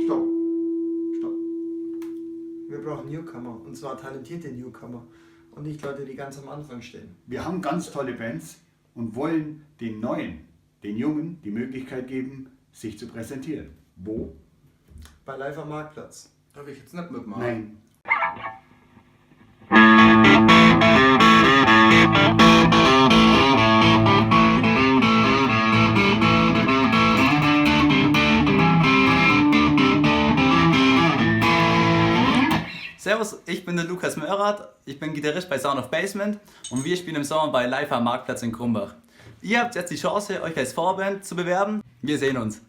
Stopp. Wir brauchen Newcomer, und zwar talentierte Newcomer und nicht Leute, die ganz am Anfang stehen. Wir haben ganz tolle Bands und wollen den Neuen, den Jungen, die Möglichkeit geben, sich zu präsentieren. Wo? Bei Live am Marktplatz. Darf ich jetzt nicht mitmachen? Nein. Servus, ich bin der Lukas Mörath, ich bin Gitarrist bei Sound of Basement und wir spielen im Sommer bei Live am Marktplatz in Krumbach. Ihr habt jetzt die Chance, euch als Vorband zu bewerben. Wir sehen uns.